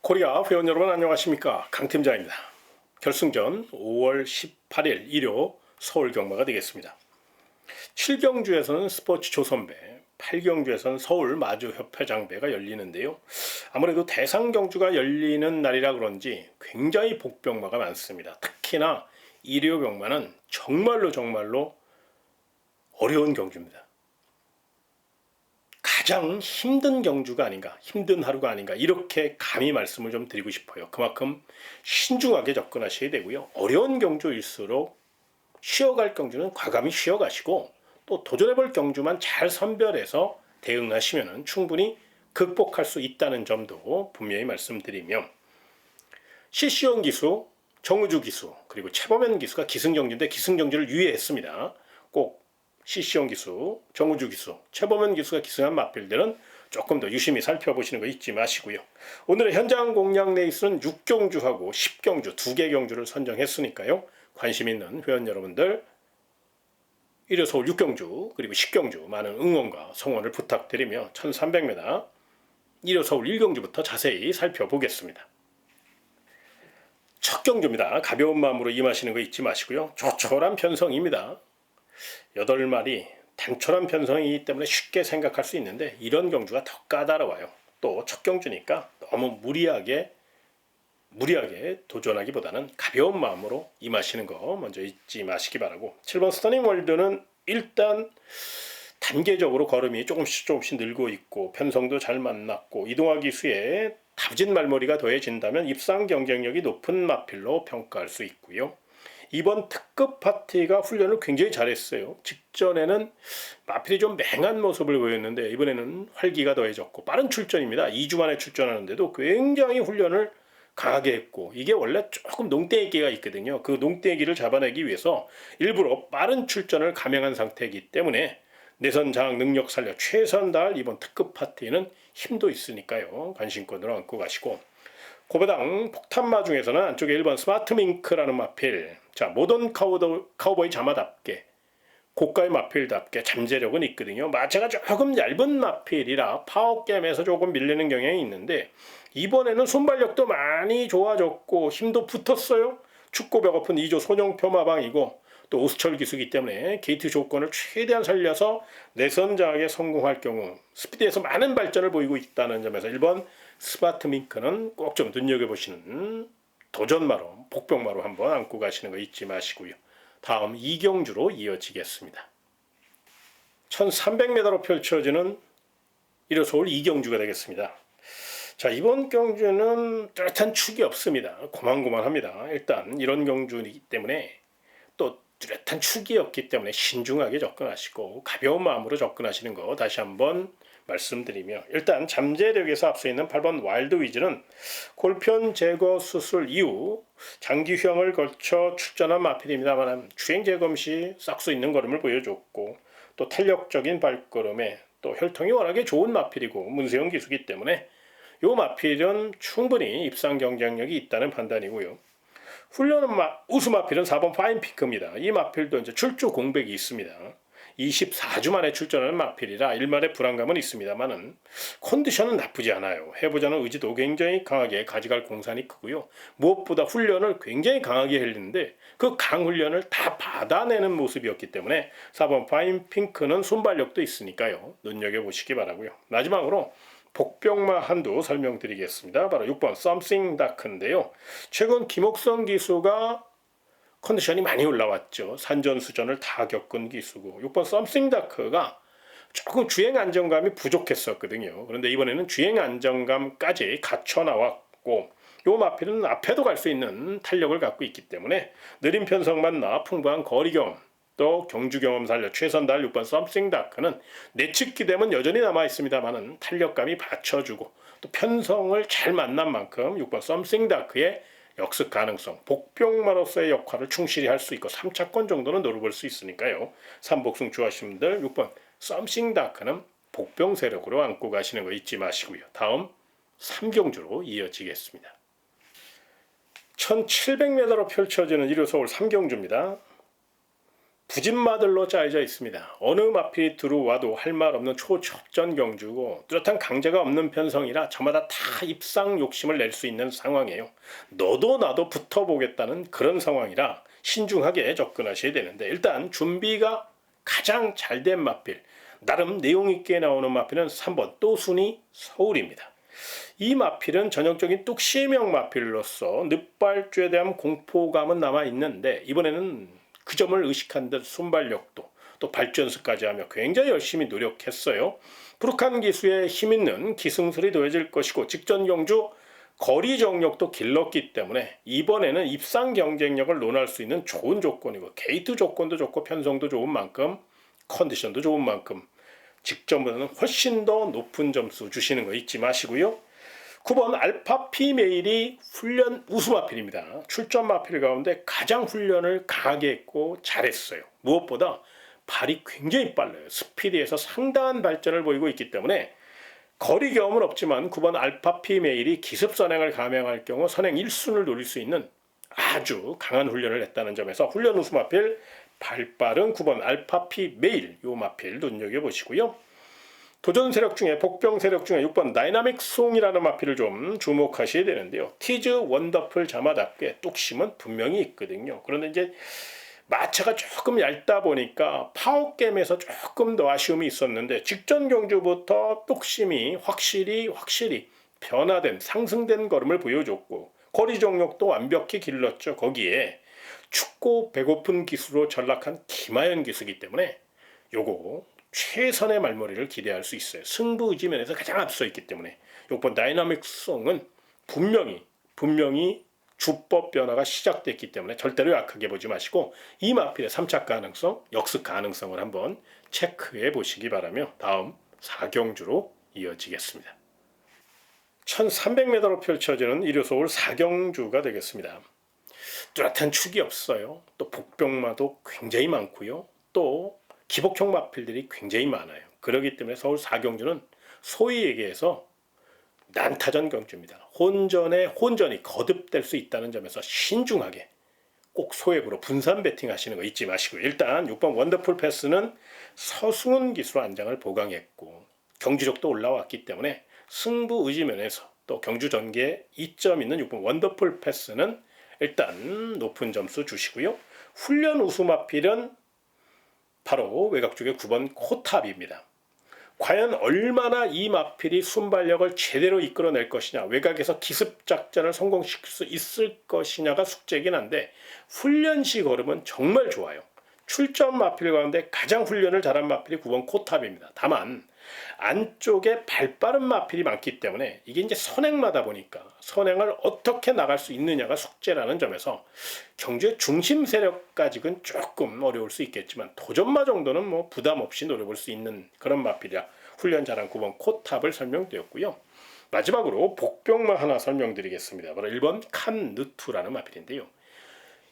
코리아 회원 여러분 안녕하십니까, 강팀장입니다. 결승전 5월 18일 일요 서울 경마가 되겠습니다. 7경주에서는 스포츠 조선배, 8경주에서는 서울 마주협회장배가 열리는데요. 아무래도 대상 경주가 열리는 날이라 그런지 굉장히 복병마가 많습니다. 특히나 일요 경마는 정말로 어려운 경주입니다. 가장 힘든 경주가 아닌가, 힘든 하루가 아닌가, 이렇게 감히 말씀을 좀 드리고 싶어요. 그만큼 신중하게 접근하셔야 되고요. 어려운 경주일수록 쉬어갈 경주는 과감히 쉬어가시고, 또 도전해볼 경주만 잘 선별해서 대응하시면 충분히 극복할 수 있다는 점도 분명히 말씀드리며, CC용 기수, 정우주 기수, 그리고 최범현 기수가 기승경주인데 기승경주를 유예했습니다. 꼭 CC용 기수, 정우주 기수, 최범현 기수가 기승한 마필들은 조금 더 유심히 살펴보시는 거 잊지 마시고요. 오늘의 현장 공략 레이스는 6경주하고 10경주 2개 경주를 선정했으니까요. 관심 있는 회원 여러분들 일요 서울 6경주 그리고 10경주 많은 응원과 성원을 부탁드리며 1300m 일요 서울 1경주부터 자세히 살펴보겠습니다. 첫 경주입니다. 가벼운 마음으로 임하시는 거 잊지 마시고요. 조촐한 편성입니다. 8마리 단촐한 편성이기 때문에 쉽게 생각할 수 있는데 이런 경주가 더 까다로워요. 또 첫 경주니까 너무 무리하게 도전하기보다는 가벼운 마음으로 임하시는 거 먼저 잊지 마시기 바라고, 7번 스터닝 월드는 일단 단계적으로 걸음이 조금씩 늘고 있고 편성도 잘 만났고 이동화 기수에 다부진 말머리가 더해진다면 입상 경쟁력이 높은 마필로 평가할 수 있고요. 이번 특급 파티가 훈련을 굉장히 잘했어요. 직전에는 마필이 좀 맹한 모습을 보였는데 이번에는 활기가 더해졌고 빠른 출전입니다. 2주 만에 출전하는데도 굉장히 훈련을 강하게 했고, 이게 원래 조금 농땡이기가 있거든요. 그 농땡이를 잡아내기 위해서 일부러 빠른 출전을 감행한 상태이기 때문에 내선 장악 능력 살려 최선 다할 이번 특급 파티는 힘도 있으니까요. 관심권으로 안고 가시고, 고배당 폭탄마 중에서는 안쪽에 1번 스마트 밍크라는 마필, 자 모던 카우보이 자마답게 고가의 마필답게 잠재력은 있거든요. 마체가 조금 얇은 마필이라 파워게임에서 조금 밀리는 경향이 있는데 이번에는 순발력도 많이 좋아졌고 힘도 붙었어요. 춥고 배고픈 2조 소뇽표마방이고 또 오수철 기수기 때문에 게이트 조건을 최대한 살려서 내선 장악에 성공할 경우 스피드에서 많은 발전을 보이고 있다는 점에서 1번 스마트 밍크는 꼭 좀 눈여겨보시는 도전마로, 복병마로 한번 안고 가시는 거 잊지 마시고요. 다음 2경주로 이어지겠습니다. 1300m로 펼쳐지는 일요 서울 2경주가 되겠습니다. 자, 이번 경주는 뚜렷한 축이 없습니다. 고만고만합니다. 일단 이런 경주이기 때문에 또 뚜렷한 축이 없기 때문에 신중하게 접근하시고 가벼운 마음으로 접근하시는 거 다시 한번 말씀드리며, 일단 잠재력에서 앞서 있는 8번 와일드 위즈는 골편 제거 수술 이후 장기 휴양을 거쳐 출전한 마필입니다만 주행 재검 시 싹수 있는 걸음을 보여줬고 또 탄력적인 발걸음에 또 혈통이 워낙에 좋은 마필이고 문세영 기수기 때문에 이 마필은 충분히 입상 경쟁력이 있다는 판단이고요. 훈련은 우수 마필은 4번 파인피크입니다. 이 마필도 이제 출조 공백이 있습니다. 24주 만에 출전하는 마필이라 일말의 불안감은 있습니다만은 컨디션은 나쁘지 않아요. 해보자는 의지도 굉장히 강하게 가져갈 공산이 크고요. 무엇보다 훈련을 굉장히 강하게 했는데 그 강훈련을 다 받아내는 모습이었기 때문에 4번 파인핑크는 순발력도 있으니까요. 눈여겨보시기 바라고요. 마지막으로 복병마 한두 설명드리겠습니다. 바로 6번 Something Dark인데요. 최근 김옥성 기수가 컨디션이 많이 올라왔죠. 산전수전을 다 겪은 기수고 6번 Something Dark가 조금 주행 안정감이 부족했었거든요. 그런데 이번에는 주행 안정감까지 갖춰 나왔고 요 마필은 앞에도 갈 수 있는 탄력을 갖고 있기 때문에 느린 편성 만나 풍부한 거리 경험 또 경주 경험 살려 최선 다할 6번 Something Dark는 내측 기대면 여전히 남아 있습니다만은 탄력감이 받쳐주고 또 편성을 잘 만난 만큼 6번 Something Dark의 역습 가능성, 복병마로서의 역할을 충실히 할 수 있고 3차권 정도는 노려볼 수 있으니까요. 3복승 좋아하시는 분들 6번 Something Dark는 복병 세력으로 안고 가시는 거 잊지 마시고요. 다음 3경주로 이어지겠습니다. 1700m로 펼쳐지는 일요 서울 3경주입니다. 부진마들로 짜여져 있습니다. 어느 마필이 들어와도 할 말 없는 초첩전 경주고 뚜렷한 강자가 없는 편성이라 저마다 다 입상 욕심을 낼 수 있는 상황이에요. 너도 나도 붙어보겠다는 그런 상황이라 신중하게 접근하셔야 되는데, 일단 준비가 가장 잘된 마필, 나름 내용 있게 나오는 마필은 3번 또순이 서울입니다. 이 마필은 전형적인 뚝심형 마필로서 늑발주에 대한 공포감은 남아있는데, 이번에는 그 점을 의식한 듯 순발력도 또 발전수까지 하며 굉장히 열심히 노력했어요. 불룩한 기수에 힘있는 기승술이 더해질 것이고 직전 경주 거리 정력도 길렀기 때문에 이번에는 입상 경쟁력을 논할 수 있는 좋은 조건이고, 게이트 조건도 좋고 편성도 좋은 만큼 컨디션도 좋은 만큼 직전보다는 훨씬 더 높은 점수 주시는 거 잊지 마시고요. 9번 알파피 메일이 훈련 우수 마필입니다. 출전 마필 가운데 가장 훈련을 강하게 했고 잘했어요. 무엇보다 발이 굉장히 빨라요. 스피드에서 상당한 발전을 보이고 있기 때문에 거리 경험은 없지만 9번 알파피 메일이 기습 선행을 감행할 경우 선행 1순을 노릴 수 있는 아주 강한 훈련을 했다는 점에서 훈련 우수 마필 발빠른 9번 알파피 메일, 요 마필 눈여겨보시고요. 도전 세력 중에 복병 세력 중에 6번 다이나믹 송이라는 마필을 좀 주목하셔야 되는데요. 티즈 원더풀 자마답게 뚝심은 분명히 있거든요. 그런데 이제 마차가 조금 얇다 보니까 파워게임에서 조금 더 아쉬움이 있었는데, 직전 경주부터 뚝심이 확실히 변화된 상승된 걸음을 보여줬고 거리 정력도 완벽히 길렀죠. 거기에 춥고 배고픈 기수로 전락한 김하연 기수이기 때문에 요거 최선의 말머리를 기대할 수 있어요. 승부 의지 면에서 가장 앞서 있기 때문에 6번 다이나믹 송은 분명히 주법 변화가 시작됐기 때문에 절대로 약하게 보지 마시고 이 마필의 3차 가능성, 역습 가능성을 한번 체크해 보시기 바라며 다음 4경주로 이어지겠습니다. 1300m로 펼쳐지는 일요서울 4경주가 되겠습니다. 뚜렷한 축이 없어요. 또 복병마도 굉장히 많고요. 또 기복형 마필들이 굉장히 많아요. 그렇기 때문에 서울 4경주는 소위 얘기해서 난타전 경주입니다. 혼전이 거듭될 수 있다는 점에서 신중하게 꼭 소액으로 분산 배팅 하시는 거 잊지 마시고, 일단 6번 원더풀 패스는 서승훈 기수 안장을 보강했고 경주력도 올라왔기 때문에 승부 의지 면에서 또 경주 전개에 이점 있는 6번 원더풀 패스는 일단 높은 점수 주시고요. 훈련 우수 마필은 바로 외곽 쪽의 9번 코탑입니다. 과연 얼마나 이 마필이 순발력을 제대로 이끌어낼 것이냐, 외곽에서 기습 작전을 성공시킬 수 있을 것이냐가 숙제이긴 한데 훈련시 걸음은 정말 좋아요. 출전 마필 가운데 가장 훈련을 잘한 마필이 9번 코탑입니다. 다만 안쪽에 발빠른 마필이 많기 때문에 이게 이제 선행마다 보니까 선행을 어떻게 나갈 수 있느냐가 숙제라는 점에서 경주의 중심 세력까지는 조금 어려울 수 있겠지만 도전마 정도는 뭐 부담 없이 노려볼 수 있는 그런 마필이라 훈련 잘한 9번 코탑을 설명드렸고요. 마지막으로 복병마 하나 설명드리겠습니다. 바로 1번 칸누투라는 마필인데요.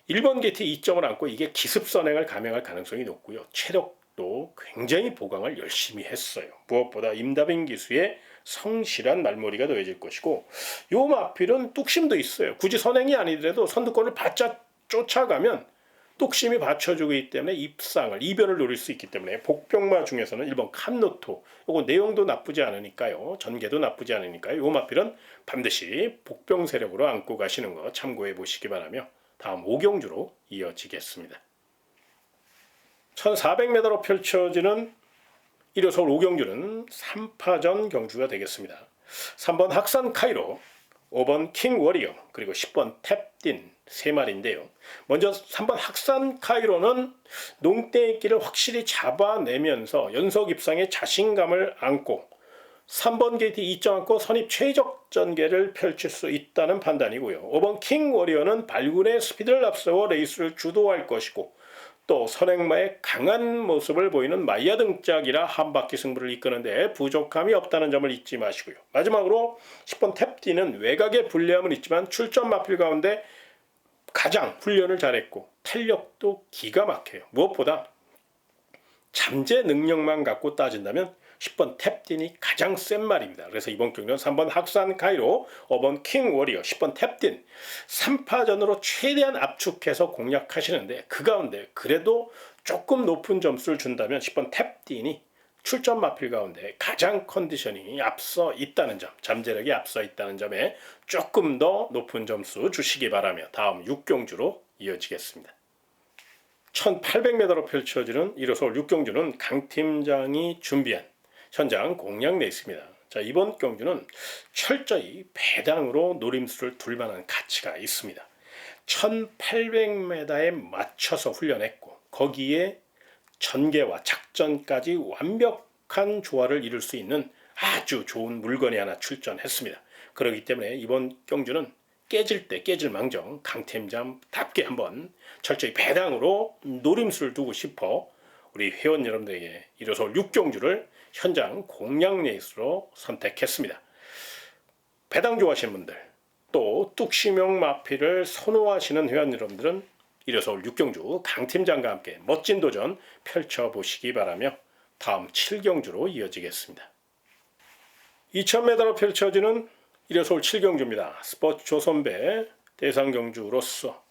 1번 게이트 2점을 안고 이게 기습 선행을 감행할 가능성이 높고요. 체력도 굉장히 보강을 열심히 했어요. 무엇보다 임다빈 기수의 성실한 말머리가 더해질 것이고, 요 마필은 뚝심도 있어요. 굳이 선행이 아니더라도 선두권을 바짝 쫓아가면 뚝심이 받쳐주고 있기 때문에 이변을 노릴 수 있기 때문에 복병마 중에서는 1번 칸노토, 요거 내용도 나쁘지 않으니까요. 전개도 나쁘지 않으니까요. 요 마필은 반드시 복병 세력으로 안고 가시는 거 참고해 보시기 바라며 다음 5경주로 이어지겠습니다. 1400m로 펼쳐지는 일요서울 5경주는 3파전 경주가 되겠습니다. 3번 학산 카이로, 5번 킹 워리어, 그리고 10번 탭딘 3마리인데요. 먼저 3번 학산 카이로는 농땡이끼를 확실히 잡아내면서 연속 입상에 자신감을 안고 3번 게이트 2점 안고 선입 최적 전개를 펼칠 수 있다는 판단이고요. 5번 킹 워리어는 발군의 스피드를 앞세워 레이스를 주도할 것이고 또 선행마의 강한 모습을 보이는 마이야 등짝이라 한 바퀴 승부를 이끄는데 부족함이 없다는 점을 잊지 마시고요. 마지막으로 10번 탭디는 외곽의 불리함은 있지만 출전 마필 가운데 가장 훈련을 잘했고 탄력도 기가 막혀요. 무엇보다 잠재 능력만 갖고 따진다면 10번 탭딘이 가장 센 말입니다. 그래서 이번 경기는 3번 학산 카이로, 5번 킹 워리어, 10번 탭딘 3파전으로 최대한 압축해서 공략하시는데 그 가운데 그래도 조금 높은 점수를 준다면 10번 탭딘이 출전 마필 가운데 가장 컨디션이 앞서 있다는 점, 잠재력이 앞서 있다는 점에 조금 더 높은 점수 주시기 바라며 다음 6경주로 이어지겠습니다. 1800m로 펼쳐지는 1호 서울 6경주는 강 팀장이 준비한 현장 공략 레이스입니다. 자, 이번 경주는 철저히 배당으로 노림수를 둘 만한 가치가 있습니다. 1800m에 맞춰서 훈련했고 거기에 전개와 작전까지 완벽한 조화를 이룰 수 있는 아주 좋은 물건이 하나 출전했습니다. 그렇기 때문에 이번 경주는 깨질 때 깨질 망정 강팀장답게 한번 철저히 배당으로 노림수를 두고 싶어 우리 회원 여러분들에게 1호 서울 6경주를 현장 공략 레이스로 선택했습니다. 배당 좋아하시는 분들 또 뚝심형 마피를 선호하시는 회원 여러분들은 1호 서울 6경주 강팀장과 함께 멋진 도전 펼쳐보시기 바라며 다음 7경주로 이어지겠습니다. 2000m로 펼쳐지는 1호 서울 7경주입니다. 스포츠 조선배 대상경주로서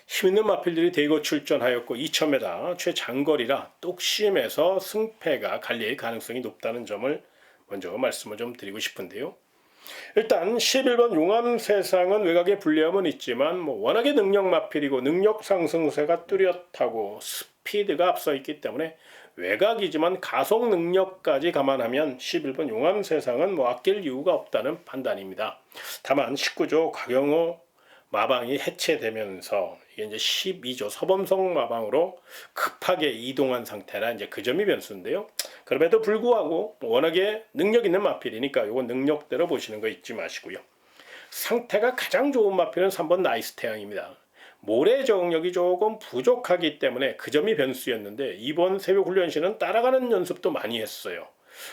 힘있는 마필들이 대거 출전하였고 2000m 최장거리라 뚝심에서 승패가 갈릴 가능성이 높다는 점을 먼저 말씀을 좀 드리고 싶은데요. 일단 11번 용암세상은 외곽에 불리함은 있지만 워낙에 능력 마필이고 능력 상승세가 뚜렷하고 스피드가 앞서 있기 때문에 외곽이지만 가속 능력까지 감안하면 11번 용암세상은 아낄 이유가 없다는 판단입니다. 다만 19조 곽영호 마방이 해체되면서 이게 이제 12조 서범성 마방으로 급하게 이동한 상태라 이제 그 점이 변수인데요. 그럼에도 불구하고 워낙에 능력 있는 마필이니까 이건 능력대로 보시는 거 잊지 마시고요. 상태가 가장 좋은 마필은 3번 나이스 태양입니다. 모래 적응력이 조금 부족하기 때문에 그 점이 변수였는데 이번 새벽 훈련시는 따라가는 연습도 많이 했어요.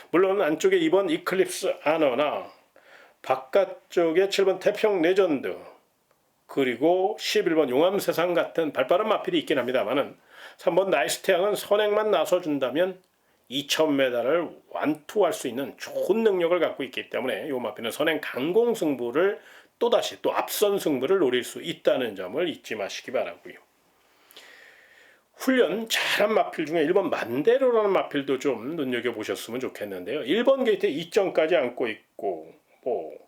물론 안쪽에 2번 이클립스 아너나 바깥쪽에 7번 태평 레전드 그리고 11번 용암세상 같은 발빠른 마필이 있긴 합니다만은 3번 나이스 태양은 선행만 나서준다면 2000m를 완투할 수 있는 좋은 능력을 갖고 있기 때문에 이 마필은 선행 강공 승부를 또다시 또 앞선 승부를 노릴 수 있다는 점을 잊지 마시기 바라고요. 훈련 잘한 마필 중에 1번 만대로라는 마필도 좀 눈여겨보셨으면 좋겠는데요. 1번 게이트에 2점까지 안고 있고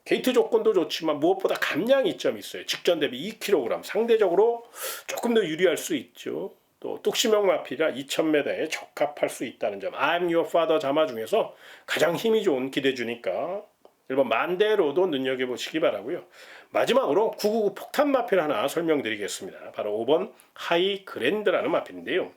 게이트 조건도 좋지만 무엇보다 감량 이점이 있어요. 직전 대비 2kg 상대적으로 조금 더 유리할 수 있죠. 또 뚝심형 마필이라 2000m에 적합할 수 있다는 점. I'm your father 자마 중에서 가장 힘이 좋은 기대주니까 1번 만대로도 눈여겨보시기 바라고요. 마지막으로 999 폭탄 마필 하나 설명드리겠습니다. 바로 5번 하이 그랜드라는 마필인데요.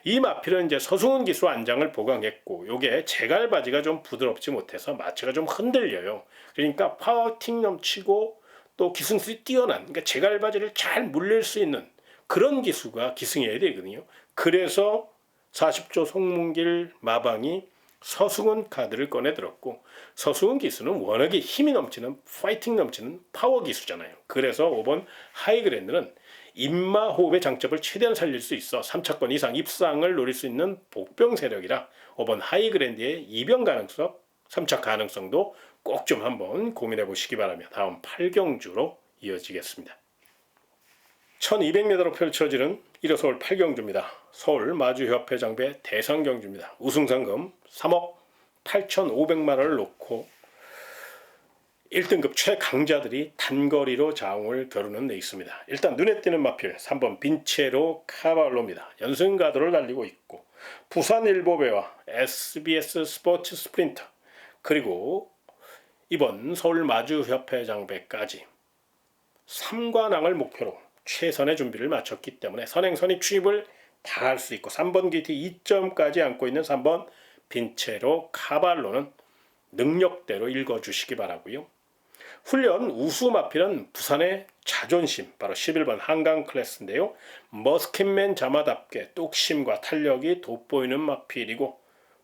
이 마필은 이제 서승훈 기수 안장을 보강했고 요게 제갈바지가 좀 부드럽지 못해서 마체가 좀 흔들려요. 그러니까 파워팅 넘치고 또 기승술이 뛰어난 그러니까 제갈바지를 잘 물릴 수 있는 그런 기수가 기승해야 되거든요. 그래서 40조 송문길 마방이 서승훈 카드를 꺼내 들었고 서승훈 기수는 워낙에 힘이 넘치는 파이팅 넘치는 파워 기수잖아요. 그래서 5번 하이그랜드는 인마 호흡의 장점을 최대한 살릴 수 있어 3차권 이상 입상을 노릴 수 있는 복병 세력이라 5번 하이그랜드의 이변 가능성, 3차 가능성도 꼭 좀 한번 고민해 보시기 바라며 다음 8경주로 이어지겠습니다. 1200m로 펼쳐지는 1호 서울 8경주입니다. 서울 마주협회 장배 대상경주입니다. 우승상금 3억 8,500만 원을 놓고 1등급 최강자들이 단거리로 자웅을 겨루는 레이스입니다. 일단 눈에 띄는 마필 3번 빈체로 카발로입니다. 연승가도를 달리고 있고 부산일보배와 SBS 스포츠 스프린터 그리고 이번 서울 마주협회 장배까지 3관왕을 목표로 최선의 준비를 마쳤기 때문에 선행 선입 취입을 다 할 수 있고 3번 게이트 2점까지 안고 있는 3번 빈체로 카발로는 능력대로 읽어주시기 바라고요. 훈련 우수 마필은 부산의 자존심 바로 11번 한강 클래스인데요. 머스킷맨 자마답게 뚝심과 탄력이 돋보이는 마필이고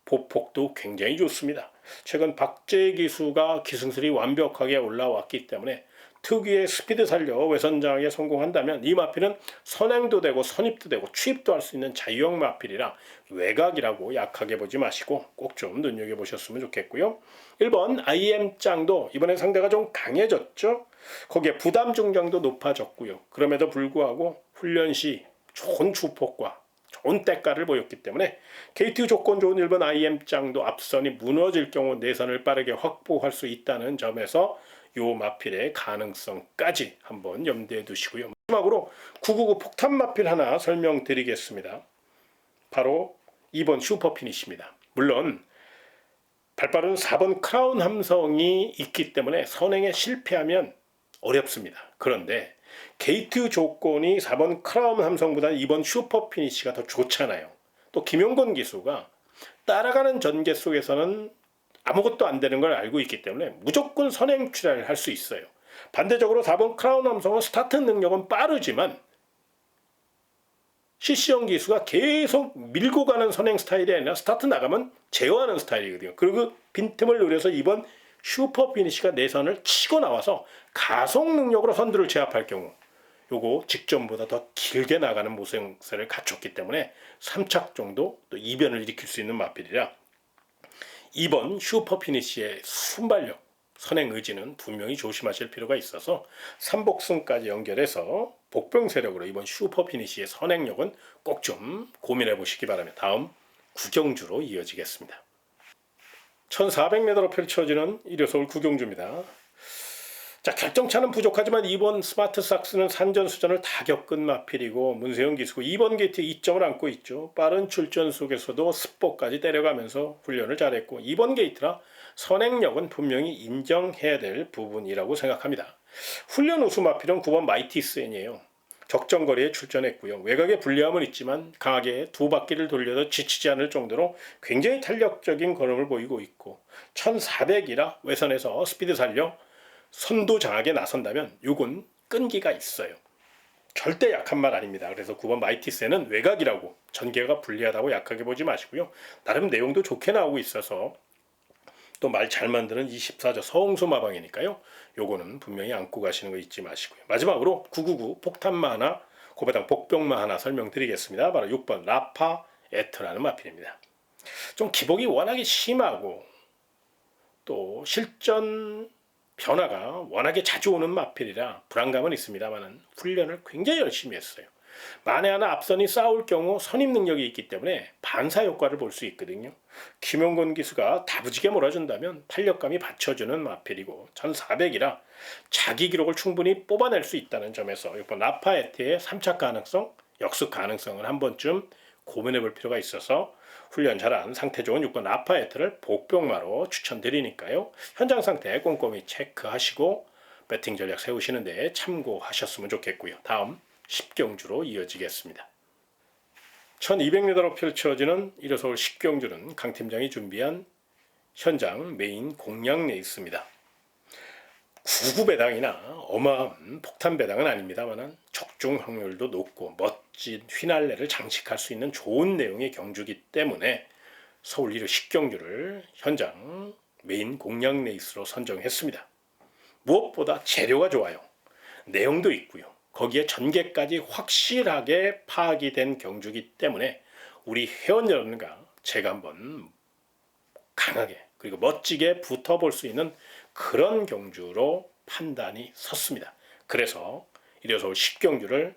보폭도 굉장히 좋습니다. 최근 박재 기수가 기승술이 완벽하게 올라왔기 때문에 특유의 스피드 살려 외선장에 성공한다면 이 마필은 선행도 되고 선입도 되고 취입도 할 수 있는 자유형 마필이라 외곽이라고 약하게 보지 마시고 꼭 좀 눈여겨보셨으면 좋겠고요. 1번 IM짱도 이번에 상대가 좀 강해졌죠. 거기에 부담 중량도 높아졌고요. 그럼에도 불구하고 훈련 시 좋은 주폭과 좋은 때가를 보였기 때문에 KT 조건 좋은 1번 IM장도 앞선이 무너질 경우 내선을 빠르게 확보할 수 있다는 점에서 요 마필의 가능성까지 한번 염두에 두시고요. 마지막으로 999 폭탄 마필 하나 설명드리겠습니다. 바로 2번 슈퍼피니시입니다. 물론 발빠른 4번 크라운 함성이 있기 때문에 선행에 실패하면 어렵습니다. 그런데 게이트 조건이 4번 크라운 함성보다 2번 슈퍼피니시가 더 좋잖아요. 또 김용건 기수가 따라가는 전개 속에서는 아무것도 안 되는 걸 알고 있기 때문에 무조건 선행 출하를 할 수 있어요. 반대적으로 4번 크라운 함성은 스타트 능력은 빠르지만 CC형 기수가 계속 밀고 가는 선행 스타일이 아니라 스타트 나가면 제어하는 스타일이거든요. 그리고 빈틈을 노려서 이번 슈퍼 피니시가 내선을 치고 나와서 가속 능력으로 선두를 제압할 경우 요거 직전보다 더 길게 나가는 모습을 갖췄기 때문에 3착 정도 또 이변을 일으킬 수 있는 마필이라 이번 슈퍼 피니시의 순발력, 선행 의지는 분명히 조심하실 필요가 있어서 삼복승까지 연결해서 복병 세력으로 이번 슈퍼 피니시의 선행력은 꼭 좀 고민해 보시기 바랍니다. 다음 구경주로 이어지겠습니다. 1400m로 펼쳐지는 일요서울 구경주입니다. 자, 결정차는 부족하지만 이번 스마트 삭스는 산전수전을 다 겪은 마필이고 문세영 기수고 2번 게이트에 2점을 안고 있죠. 빠른 출전 속에서도 스포까지 때려가면서 훈련을 잘했고 2번 게이트라 선행력은 분명히 인정해야 될 부분이라고 생각합니다. 훈련 우수 마필은 9번 마이티스엔이에요. 적정거리에 출전했고요. 외곽에 불리함은 있지만 강하게 두 바퀴를 돌려도 지치지 않을 정도로 굉장히 탄력적인 걸음을 보이고 있고 1400이라 외선에서 스피드 살려 선두 장악에 나선다면 요건 끈기가 있어요. 절대 약한 말 아닙니다. 그래서 9번 마이티스는 외곽이라고 전개가 불리하다고 약하게 보지 마시고요. 나름 내용도 좋게 나오고 있어서 또 말 잘 만드는 24조 서홍수 마방이니까요. 요거는 분명히 안고 가시는 거 잊지 마시고요. 마지막으로 999 폭탄마 하나, 고배당 복병마 하나 설명드리겠습니다. 바로 6번 라파 에트라는 마필입니다. 좀 기복이 워낙에 심하고 또 실전 변화가 워낙에 자주 오는 마필이라 불안감은 있습니다만 훈련을 굉장히 열심히 했어요. 만에 하나 앞선이 싸울 경우 선임 능력이 있기 때문에 반사 효과를 볼 수 있거든요. 김용건 기수가 다부지게 몰아준다면 탄력감이 받쳐주는 마필이고 1400이라 자기 기록을 충분히 뽑아낼 수 있다는 점에서 6번 라파에트의 3착 가능성, 역습 가능성을 한 번쯤 고민해 볼 필요가 있어서 훈련 잘한 상태 좋은 6번 라파에트를 복병마로 추천드리니까요. 현장 상태 꼼꼼히 체크하시고 배팅 전략 세우시는데 참고하셨으면 좋겠고요. 다음 10경주로 이어지겠습니다. 1200m로 펼쳐지는 일요서울 10경주는 강 팀장이 준비한 현장 메인 공략 레이스입니다. 99 배당이나 어마어마한 폭탄 배당은 아닙니다만 적중 확률도 높고 멋진 휘날레를 장식할 수 있는 좋은 내용의 경주기 때문에 서울 1호 10경주를 현장 메인 공략 레이스로 선정했습니다. 무엇보다 재료가 좋아요. 내용도 있고요. 거기에 전개까지 확실하게 파악이 된 경주기 때문에 우리 회원 여러분과 제가 한번 강하게 그리고 멋지게 붙어볼 수 있는 그런 경주로 판단이 섰습니다. 그래서 일요서울 10경주를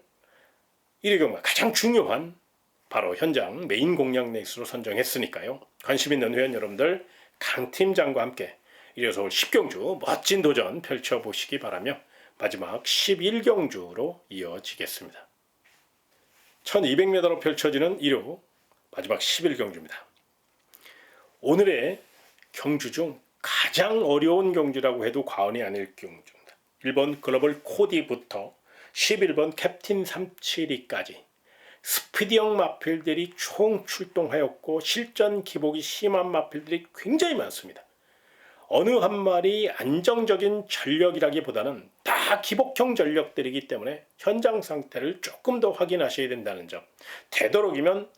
1위 경마 가장 중요한 바로 현장 메인 공략 레이스로 선정했으니까요. 관심 있는 회원 여러분들 강 팀장과 함께 일요서울 10경주 멋진 도전 펼쳐보시기 바라며 마지막 11경주로 이어지겠습니다. 1200m로 펼쳐지는 1호 마지막 11경주입니다. 오늘의 경주 중 가장 어려운 경주라고 해도 과언이 아닐 경주입니다. 1번 글로벌 코디부터 11번 캡틴 372까지 스피디형 마필들이 총 출동하였고 실전 기복이 심한 마필들이 굉장히 많습니다. 어느 한 마리 안정적인 전력이라기보다는 다 기복형 전력들이기 때문에 현장 상태를 조금 더 확인하셔야 된다는 점, 되도록이면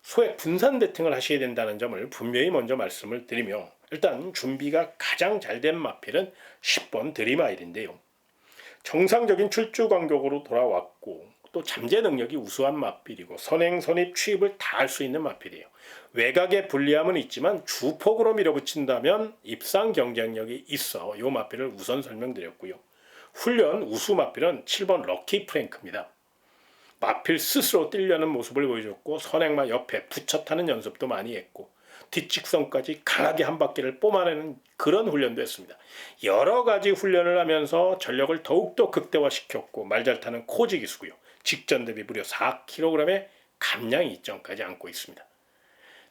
소액 분산 배팅을 하셔야 된다는 점을 분명히 먼저 말씀을 드리며 일단 준비가 가장 잘된 마필은 10번 드림아일인데요. 정상적인 출주 간격으로 돌아왔고 또 잠재 능력이 우수한 마필이고 선행, 선입, 취입을 다 할 수 있는 마필이에요. 외곽에 불리함은 있지만 주폭으로 밀어붙인다면 입상 경쟁력이 있어 이 마필을 우선 설명드렸고요. 훈련 우수 마필은 7번 럭키 프랭크입니다. 마필 스스로 뛰려는 모습을 보여줬고 선행마 옆에 붙여 타는 연습도 많이 했고 뒷직선까지 강하게 한 바퀴를 뿜어내는 그런 훈련도 했습니다. 여러 가지 훈련을 하면서 전력을 더욱더 극대화시켰고 말 잘 타는 코지 기수고요. 직전 대비 무려 4kg의 감량 이점까지 안고 있습니다.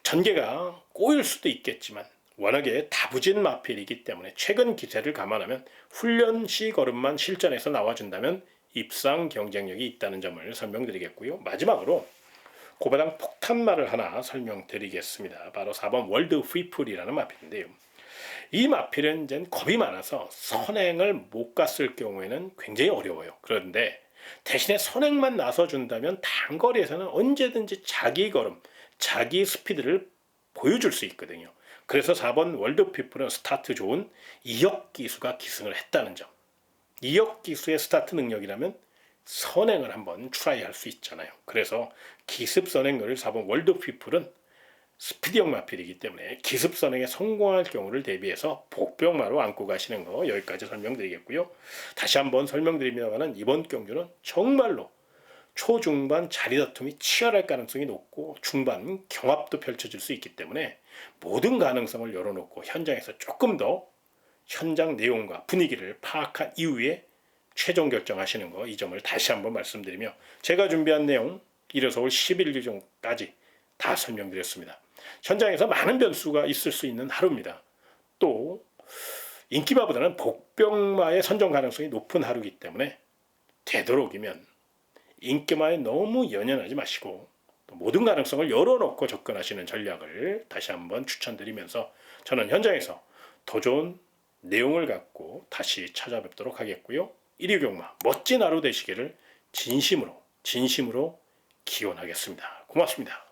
전개가 꼬일 수도 있겠지만 워낙에 다부진 마필이기 때문에 최근 기세를 감안하면 훈련 시 걸음만 실전에서 나와준다면 입상 경쟁력이 있다는 점을 설명드리겠고요. 마지막으로 고바당 폭탄말을 하나 설명드리겠습니다. 바로 4번 월드 휘플이라는 마필인데요. 이 마필은 이제 겁이 많아서 선행을 못 갔을 경우에는 굉장히 어려워요. 그런데 대신에 선행만 나서준다면 단거리에서는 언제든지 자기 걸음, 자기 스피드를 보여줄 수 있거든요. 그래서 4번 월드 휘플은 스타트 좋은 이혁 기수가 기승을 했다는 점. 이혁 기수의 스타트 능력이라면 선행을 한번 트라이할 수 있잖아요. 그래서 기습 선행률을 4번 월드 휘플은 스피드형 마필이기 때문에 기습 선행에 성공할 경우를 대비해서 복병마로 안고 가시는 거 여기까지 설명드리겠고요. 다시 한번 설명드립니다만 이번 경주는 정말로 초중반 자리 다툼이 치열할 가능성이 높고 중반 경합도 펼쳐질 수 있기 때문에 모든 가능성을 열어놓고 현장에서 조금 더 현장 내용과 분위기를 파악한 이후에 최종 결정하시는 거 이 점을 다시 한번 말씀드리며 제가 준비한 내용 1월 서울 11일 전까지 다 설명드렸습니다. 현장에서 많은 변수가 있을 수 있는 하루입니다. 또 인기마보다는 복병마의 선정 가능성이 높은 하루이기 때문에 되도록이면 인기마에 너무 연연하지 마시고 또 모든 가능성을 열어놓고 접근하시는 전략을 다시 한번 추천드리면서 저는 현장에서 더 좋은 내용을 갖고 다시 찾아뵙도록 하겠고요. 1위 경마 멋진 하루 되시기를 진심으로 기원하겠습니다. 고맙습니다.